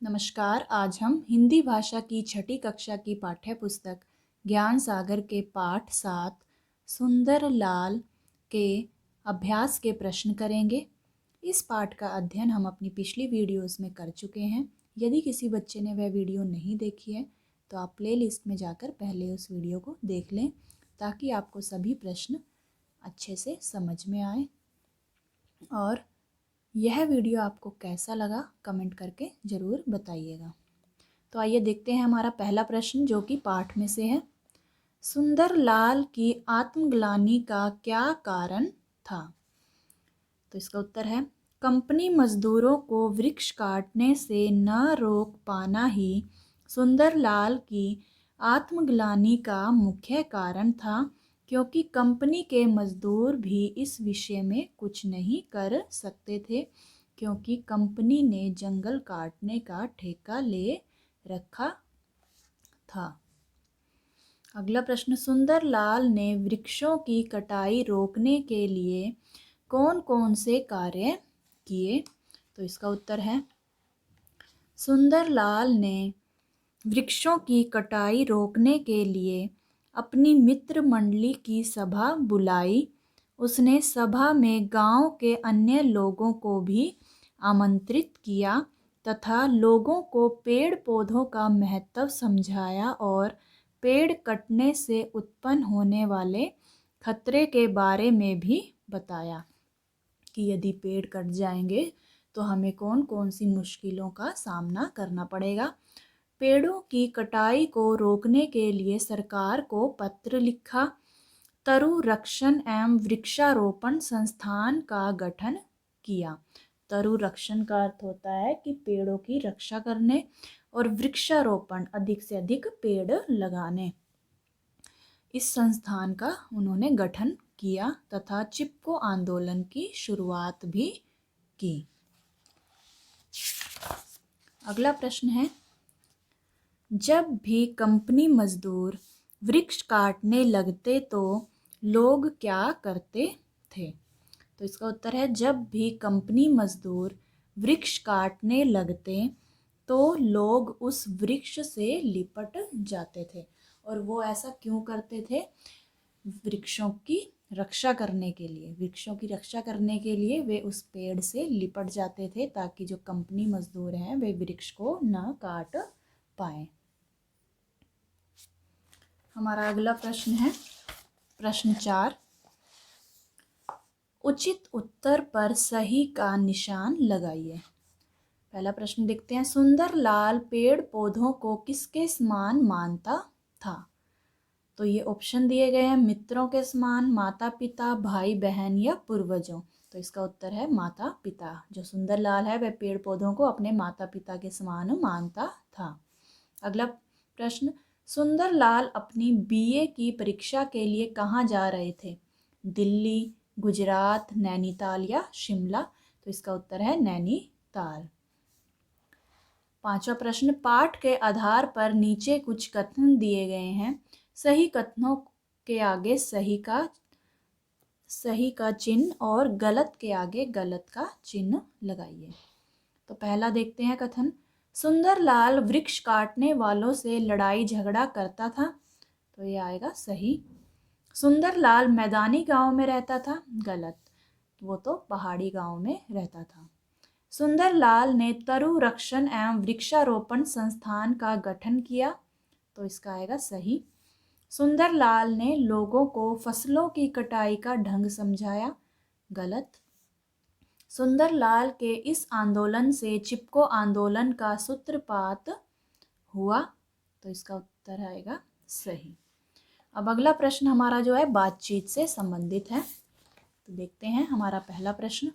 नमस्कार। आज हम हिंदी भाषा की छठी कक्षा की पाठ्य पुस्तक ज्ञान सागर के पाठ 7 सुंदर लाल के अभ्यास के प्रश्न करेंगे। इस पाठ का अध्ययन हम अपनी पिछली वीडियोस में कर चुके हैं। यदि किसी बच्चे ने वह वीडियो नहीं देखी है तो आप प्लेलिस्ट में जाकर पहले उस वीडियो को देख लें ताकि आपको सभी प्रश्न अच्छे से समझ में आए। और यह वीडियो आपको कैसा लगा कमेंट करके ज़रूर बताइएगा। तो आइए देखते हैं हमारा पहला प्रश्न जो कि पाठ में से है। सुंदर लाल की आत्मग्लानि का क्या कारण था? तो इसका उत्तर है कंपनी मजदूरों को वृक्ष काटने से न रोक पाना ही सुंदर लाल की आत्मग्लानि का मुख्य कारण था, क्योंकि कंपनी के मजदूर भी इस विषय में कुछ नहीं कर सकते थे, क्योंकि कंपनी ने जंगल काटने का ठेका ले रखा था। अगला प्रश्न, सुंदर लाल ने वृक्षों की कटाई रोकने के लिए कौन कौन से कार्य किए? तो इसका उत्तर है सुंदर लाल ने वृक्षों की कटाई रोकने के लिए अपनी मित्र मंडली की सभा बुलाई। उसने सभा में गांव के अन्य लोगों को भी आमंत्रित किया तथा लोगों को पेड़ पौधों का महत्व समझाया और पेड़ कटने से उत्पन्न होने वाले खतरे के बारे में भी बताया कि यदि पेड़ कट जाएंगे तो हमें कौन कौन सी मुश्किलों का सामना करना पड़ेगा। पेड़ों की कटाई को रोकने के लिए सरकार को पत्र लिखा। तरु रक्षण एवं वृक्षारोपण संस्थान का गठन किया। तरु रक्षण का अर्थ होता है कि पेड़ों की रक्षा करने और वृक्षारोपण अधिक से अधिक पेड़ लगाने। इस संस्थान का उन्होंने गठन किया तथा चिपको आंदोलन की शुरुआत भी की। अगला प्रश्न है, जब भी कंपनी मजदूर वृक्ष काटने लगते तो लोग क्या करते थे? तो इसका उत्तर है जब भी कंपनी मजदूर वृक्ष काटने लगते तो लोग उस वृक्ष से लिपट जाते थे। और वो ऐसा क्यों करते थे? वृक्षों की रक्षा करने के लिए। वृक्षों की रक्षा करने के लिए वे उस पेड़ से लिपट जाते थे ताकि जो कंपनी मजदूर हैं वे वृक्ष को न काट पाए। हमारा अगला प्रश्न है प्रश्न 4, उचित उत्तर पर सही का निशान लगाइए। पहला प्रश्न देखते हैं, सुंदर लाल पेड़ पौधों को किसके समान मानता था? तो ये ऑप्शन दिए गए हैं, मित्रों के समान, माता पिता, भाई बहन या पूर्वजों। तो इसका उत्तर है माता पिता। जो सुंदर लाल है वह पेड़ पौधों को अपने माता पिता के समान मानता था। अगला प्रश्न, सुंदर लाल अपनी बीए की परीक्षा के लिए कहाँ जा रहे थे? दिल्ली, गुजरात, नैनीताल या शिमला? तो इसका उत्तर है नैनीताल। पांचवा प्रश्न, पाठ के आधार पर नीचे कुछ कथन दिए गए हैं। सही कथनों के आगे सही का चिन्ह और गलत के आगे गलत का चिन्ह लगाइए। तो पहला देखते हैं कथन, सुंदर लाल वृक्ष काटने वालों से लड़ाई झगड़ा करता था। तो ये आएगा सही। सुंदर लाल मैदानी गांव में रहता था। गलत, वो तो पहाड़ी गांव में रहता था। सुंदर लाल ने तरु रक्षण एवं वृक्षारोपण संस्थान का गठन किया। तो इसका आएगा सही। सुंदर लाल ने लोगों को फसलों की कटाई का ढंग समझाया। गलत। सुंदर लाल के इस आंदोलन से चिपको आंदोलन का सूत्रपात हुआ। तो इसका उत्तर आएगा सही। अब अगला प्रश्न हमारा जो है बातचीत से संबंधित है। तो देखते हैं हमारा पहला प्रश्न,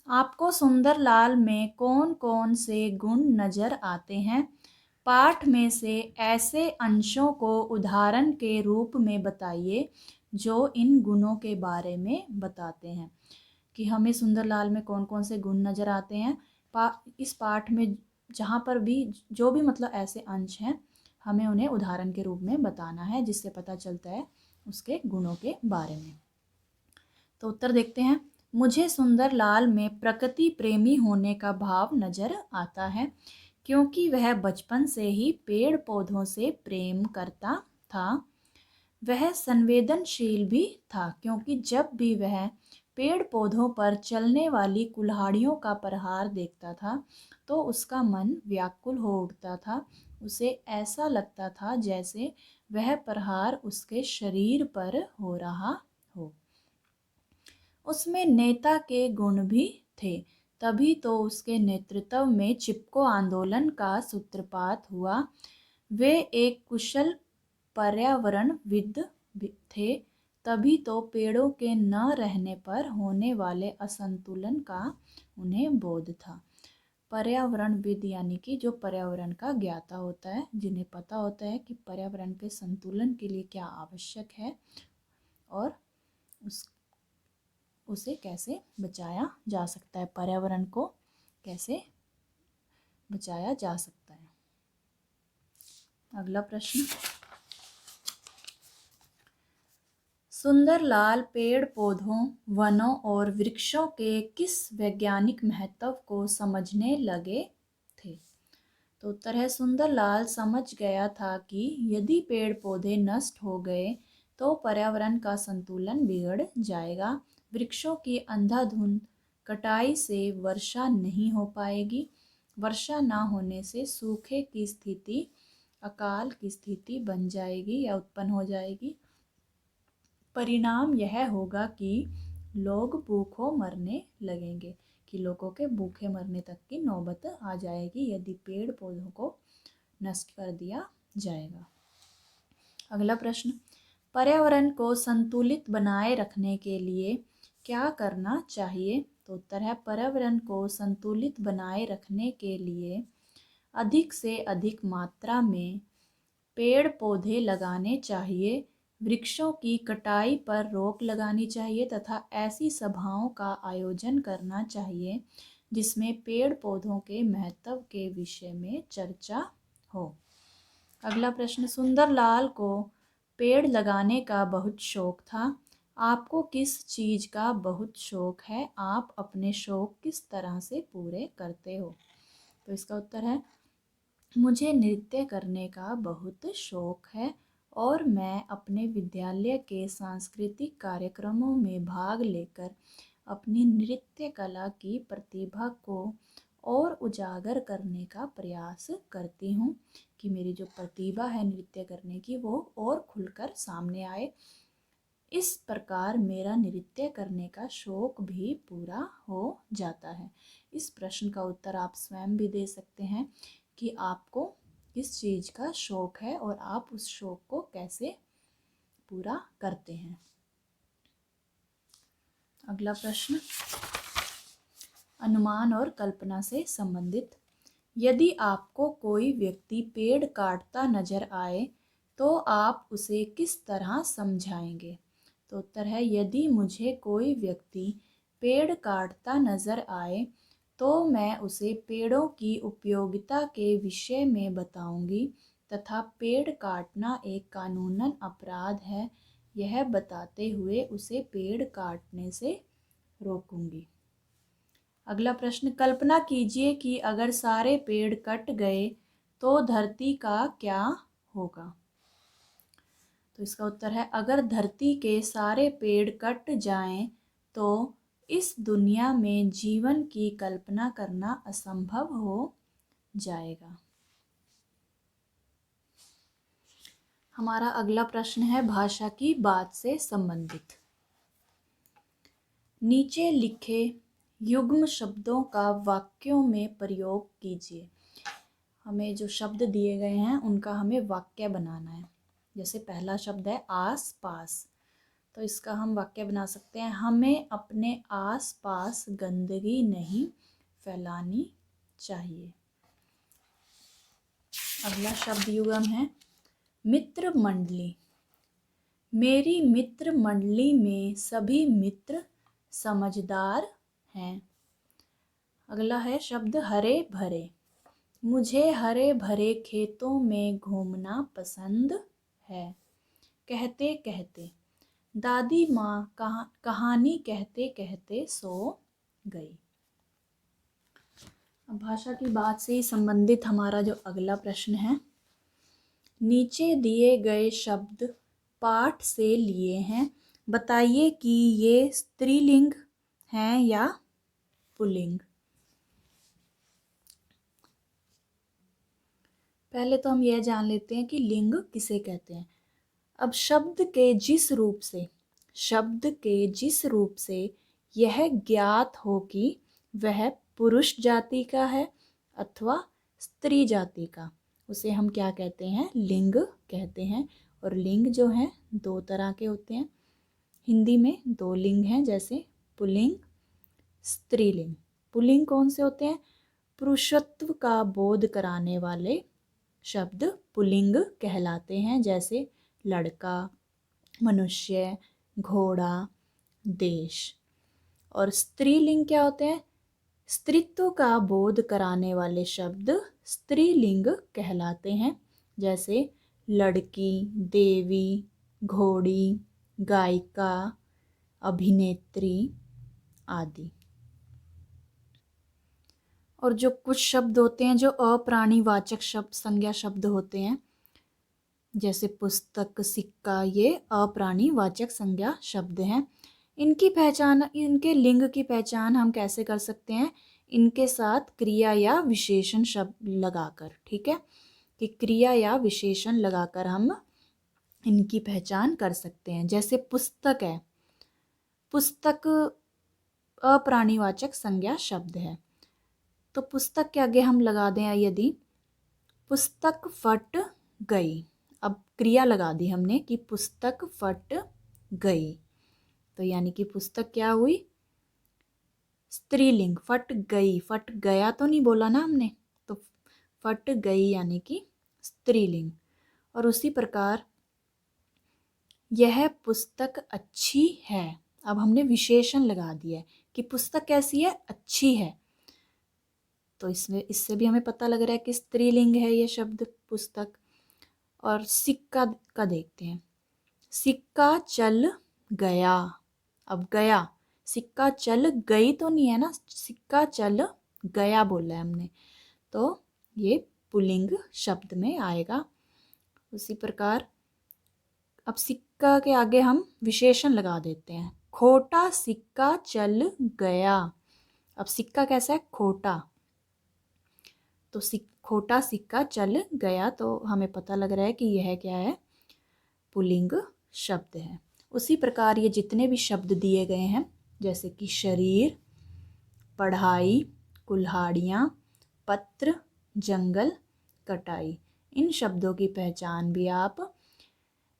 आपको सुंदर लाल में कौन कौन से गुण नजर आते हैं? पाठ में से ऐसे अंशों को उदाहरण के रूप में बताइए जो इन गुणों के बारे में बताते हैं। कि हमें सुंदर लाल में कौन कौन से गुण नजर आते हैं। इस पाठ में जहाँ पर भी जो भी मतलब ऐसे अंश हैं हमें उन्हें उदाहरण के रूप में बताना है जिससे पता चलता है उसके गुणों के बारे में। तो उत्तर देखते हैं, मुझे सुंदर लाल में प्रकृति प्रेमी होने का भाव नजर आता है। क्योंकि वह बचपन से ही पेड़ पौधों से प्रेम करता था। वह संवेदनशील भी था, क्योंकि जब भी वह पेड़ पौधों पर चलने वाली कुल्हाड़ियों का प्रहार देखता था तो उसका मन व्याकुल हो उठता था। उसे ऐसा लगता था जैसे वह प्रहार उसके शरीर पर हो रहा हो। उसमें नेता के गुण भी थे, तभी तो उसके नेतृत्व में चिपको आंदोलन का सूत्रपात हुआ। वे एक कुशल पर्यावरणविद थे, तभी तो पेड़ों के न रहने पर होने वाले असंतुलन का उन्हें बोध था। पर्यावरणविद यानी कि जो पर्यावरण का ज्ञाता होता है, जिन्हें पता होता है कि पर्यावरण के संतुलन के लिए क्या आवश्यक है और उसे कैसे बचाया जा सकता है, पर्यावरण को कैसे बचाया जा सकता है। अगला प्रश्न, सुंदरलाल पेड़ पौधों, वनों और वृक्षों के किस वैज्ञानिक महत्व को समझने लगे थे? तो उत्तर है, सुंदरलाल समझ गया था कि यदि पेड़ पौधे नष्ट हो गए तो पर्यावरण का संतुलन बिगड़ जाएगा। वृक्षों की अंधाधुंध कटाई से वर्षा नहीं हो पाएगी। वर्षा ना होने से सूखे की स्थिति, अकाल की स्थिति बन जाएगी या उत्पन्न हो जाएगी। परिणाम यह होगा कि लोग भूखों मरने लगेंगे, कि लोगों के भूखे मरने तक की नौबत आ जाएगी यदि पेड़ पौधों को नष्ट कर दिया जाएगा। अगला प्रश्न, पर्यावरण को संतुलित बनाए रखने के लिए क्या करना चाहिए? तो उत्तर है, पर्यावरण को संतुलित बनाए रखने के लिए अधिक से अधिक मात्रा में पेड़ पौधे लगाने चाहिए, वृक्षों की कटाई पर रोक लगानी चाहिए तथा ऐसी सभाओं का आयोजन करना चाहिए जिसमें पेड़ पौधों के महत्व के विषय में चर्चा हो। अगला प्रश्न, सुंदरलाल को पेड़ लगाने का बहुत शौक था। आपको किस चीज़ का बहुत शौक है? आप अपने शौक किस तरह से पूरे करते हो? तो इसका उत्तर है, मुझे नृत्य करने का बहुत शौक है और मैं अपने विद्यालय के सांस्कृतिक कार्यक्रमों में भाग लेकर अपनी नृत्य कला की प्रतिभा को और उजागर करने का प्रयास करती हूँ, कि मेरी जो प्रतिभा है नृत्य करने की वो और खुलकर सामने आए। इस प्रकार मेरा नृत्य करने का शौक भी पूरा हो जाता है। इस प्रश्न का उत्तर आप स्वयं भी दे सकते हैं कि आपको किस चीज़ का शौक है और आप उस शौक को कैसे पूरा करते हैं। अगला प्रश्न, अनुमान और कल्पना से संबंधित, यदि आपको कोई व्यक्ति पेड़ काटता नजर आए तो आप उसे किस तरह समझाएंगे? तो उत्तर है, यदि मुझे कोई व्यक्ति पेड़ काटता नजर आए तो मैं उसे पेड़ों की उपयोगिता के विषय में बताऊंगी तथा पेड़ काटना एक कानूनन अपराध है यह बताते हुए उसे पेड़ काटने से रोकूंगी। अगला प्रश्न, कल्पना कीजिए कि अगर सारे पेड़ कट गए तो धरती का क्या होगा? तो इसका उत्तर है, अगर धरती के सारे पेड़ कट जाएं तो इस दुनिया में जीवन की कल्पना करना असंभव हो जाएगा। हमारा अगला प्रश्न है भाषा की बात से संबंधित। नीचे लिखे युग्म शब्दों का वाक्यों में प्रयोग कीजिए। हमें जो शब्द दिए गए हैं उनका हमें वाक्य बनाना है। जैसे पहला शब्द है आस पास, तो इसका हम वाक्य बना सकते हैं, हमें अपने आस पास गंदगी नहीं फैलानी चाहिए। अगला शब्द युग्म है मित्र मंडली। मेरी मित्र मंडली में सभी मित्र समझदार हैं। अगला है शब्द हरे भरे। मुझे हरे भरे खेतों में घूमना पसंद है। कहते कहते, दादी माँ कहानी कहते कहते सो गई। अब भाषा की बात से ही संबंधित हमारा जो अगला प्रश्न है, नीचे दिए गए शब्द पाठ से लिए हैं, बताइए कि ये स्त्रीलिंग हैं या पुल्लिंग। पहले तो हम यह जान लेते हैं कि लिंग किसे कहते हैं। अब शब्द के जिस रूप से यह ज्ञात हो कि वह पुरुष जाति का है अथवा स्त्री जाति का, उसे हम क्या कहते हैं, लिंग कहते हैं। और लिंग जो है दो तरह के होते हैं, हिंदी में दो लिंग हैं, जैसे पुल्लिंग, स्त्रीलिंग। पुल्लिंग कौन से होते हैं, पुरुषत्व का बोध कराने वाले शब्द पुल्लिंग कहलाते हैं, जैसे लड़का, मनुष्य, घोड़ा, देश। और स्त्रीलिंग क्या होते हैं, स्त्रीत्व का बोध कराने वाले शब्द स्त्रीलिंग कहलाते हैं, जैसे लड़की, देवी, घोड़ी, गायिका, अभिनेत्री आदि। और जो कुछ शब्द होते हैं जो अप्राणीवाचक शब्द, संज्ञा शब्द होते हैं, जैसे पुस्तक, सिक्का, ये अप्राणीवाचक संज्ञा शब्द हैं। इनकी पहचान, इनके लिंग की पहचान हम कैसे कर सकते हैं, इनके साथ क्रिया या विशेषण शब्द लगाकर। ठीक है, कि क्रिया या विशेषण लगाकर हम इनकी पहचान कर सकते हैं। जैसे पुस्तक है, पुस्तक अप्राणीवाचक संज्ञा शब्द है, तो पुस्तक के आगे हम लगा दें यदि पुस्तक फट गई। अब क्रिया लगा दी हमने कि पुस्तक फट गई, तो यानी कि पुस्तक क्या हुई, स्त्रीलिंग। फट गई, फट गया तो नहीं बोला ना हमने, तो फट गई यानी कि स्त्रीलिंग। और उसी प्रकार यह पुस्तक अच्छी है, अब हमने विशेषण लगा दिया है कि पुस्तक कैसी है, अच्छी है, तो इससे भी हमें पता लग रहा है कि स्त्रीलिंग है ये शब्द पुस्तक। और सिक्का का देखते हैं, सिक्का चल गया। अब गया, सिक्का चल गई तो नहीं है ना, सिक्का चल गया बोला है हमने, तो ये पुल्लिंग शब्द में आएगा। उसी प्रकार अब सिक्का के आगे हम विशेषण लगा देते हैं, खोटा सिक्का चल गया। अब सिक्का कैसा है, खोटा, तो खोटा सिक्का चल गया, तो हमें पता लग रहा है कि यह क्या है, पुल्लिंग शब्द है। उसी प्रकार ये जितने भी शब्द दिए गए हैं, जैसे कि शरीर, पढ़ाई, कुल्हाड़ियाँ, पत्र, जंगल, कटाई, इन शब्दों की पहचान भी आप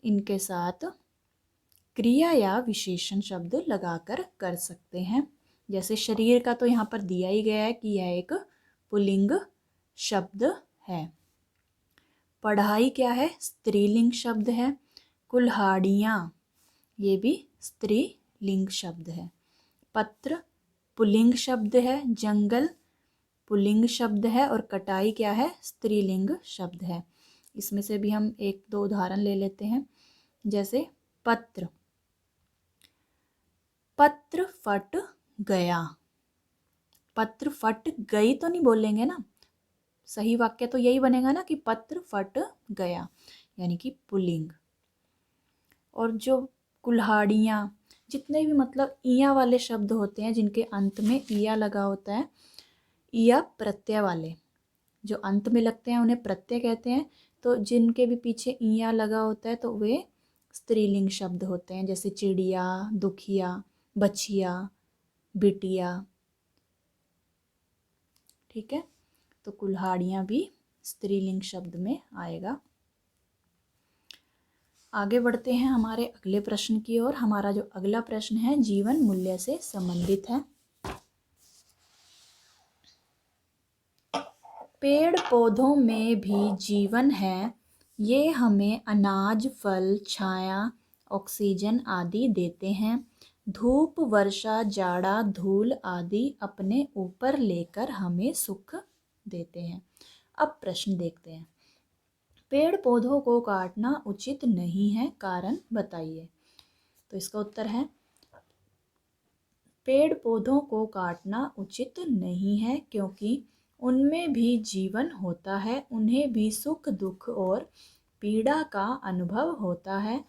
इनके साथ क्रिया या विशेषण शब्द लगाकर कर सकते हैं। जैसे शरीर का तो यहाँ पर दिया ही गया है कि यह एक पुल्लिंग शब्द है। पढ़ाई क्या है, स्त्रीलिंग शब्द है। कुल्हाड़ियाँ, ये भी स्त्रीलिंग शब्द है। पत्र पुल्लिंग शब्द है। जंगल पुल्लिंग शब्द है। और कटाई क्या है, स्त्रीलिंग शब्द है। इसमें से भी हम एक दो उदाहरण ले लेते हैं, जैसे पत्र, पत्र फट गया। पत्र फट गई तो नहीं बोलेंगे ना, सही वाक्य तो यही बनेगा ना कि पत्र फट गया, यानी कि पुल्लिंग। और जो कुल्हाड़ियाँ, जितने भी मतलब इया वाले शब्द होते हैं जिनके अंत में इया लगा होता है, इया प्रत्यय वाले जो अंत में लगते हैं उन्हें प्रत्यय कहते हैं। तो जिनके भी पीछे इया लगा होता है तो वे स्त्रीलिंग शब्द होते हैं, जैसे चिड़िया, दुखिया, बछिया, बिटिया। ठीक है, तो कुल्हाड़ियाँ भी स्त्रीलिंग शब्द में आएगा। आगे बढ़ते हैं हमारे अगले प्रश्न की ओर। हमारा जो अगला प्रश्न है जीवन मूल्य से संबंधित है। पेड़ पौधों में भी जीवन है, ये हमें अनाज, फल, छाया, ऑक्सीजन आदि देते हैं। धूप, वर्षा, जाड़ा, धूल आदि अपने ऊपर लेकर हमें सुख देते हैं। अब प्रश्न देखते हैं, पेड़ पौधों को काटना उचित नहीं है, कारण बताइए। तो इसका उत्तर है, पेड़ पौधों को काटना उचित नहीं है क्योंकि उनमें भी जीवन होता है, उन्हें भी सुख दुख और पीड़ा का अनुभव होता है।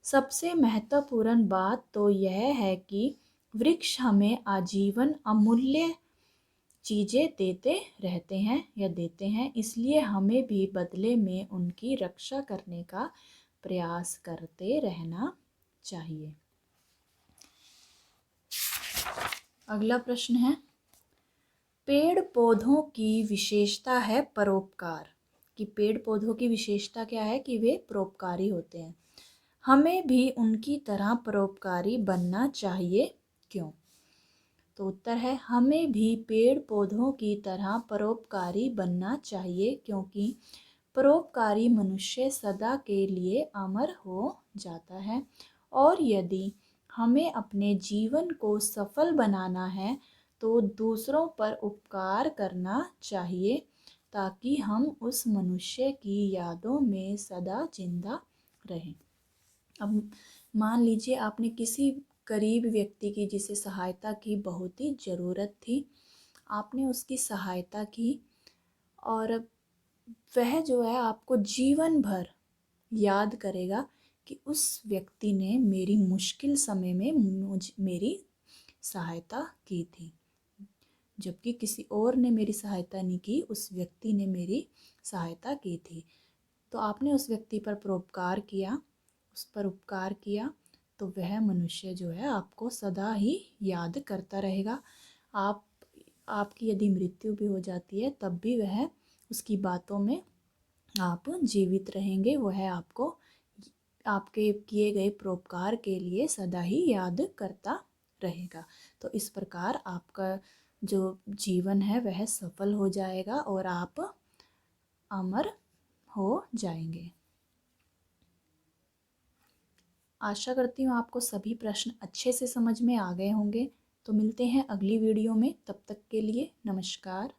सबसे महत्वपूर्ण बात तो यह है कि वृक्ष हमें आजीवन अमूल्य चीज़ें देते हैं, इसलिए हमें भी बदले में उनकी रक्षा करने का प्रयास करते रहना चाहिए। अगला प्रश्न है, पेड़ पौधों की विशेषता है परोपकार। कि पेड़ पौधों की विशेषता क्या है कि वे परोपकारी होते हैं। हमें भी उनकी तरह परोपकारी बनना चाहिए, क्यों? तो उत्तर है, हमें भी पेड़ पौधों की तरह परोपकारी बनना चाहिए, क्योंकि परोपकारी मनुष्य सदा के लिए अमर हो जाता है। और यदि हमें अपने जीवन को सफल बनाना है तो दूसरों पर उपकार करना चाहिए, ताकि हम उस मनुष्य की यादों में सदा जिंदा रहें। अब मान लीजिए आपने किसी गरीब व्यक्ति की, जिसे सहायता की बहुत ही ज़रूरत थी, आपने उसकी सहायता की और वह जो है आपको जीवन भर याद करेगा कि उस व्यक्ति ने मेरी मुश्किल समय में मेरी सहायता की थी, जबकि किसी और ने मेरी सहायता नहीं की, उस व्यक्ति ने मेरी सहायता की थी। तो आपने उस व्यक्ति पर परोपकार किया, उस पर उपकार किया, तो वह मनुष्य जो है आपको सदा ही याद करता रहेगा। आपकी यदि मृत्यु भी हो जाती है तब भी वह उसकी बातों में आप जीवित रहेंगे। वह आपको आपके किए गए परोपकार के लिए सदा ही याद करता रहेगा। तो इस प्रकार आपका जो जीवन है वह सफल हो जाएगा और आप अमर हो जाएंगे। आशा करती हूँ आपको सभी प्रश्न अच्छे से समझ में आ गए होंगे। तो मिलते हैं अगली वीडियो में, तब तक के लिए नमस्कार।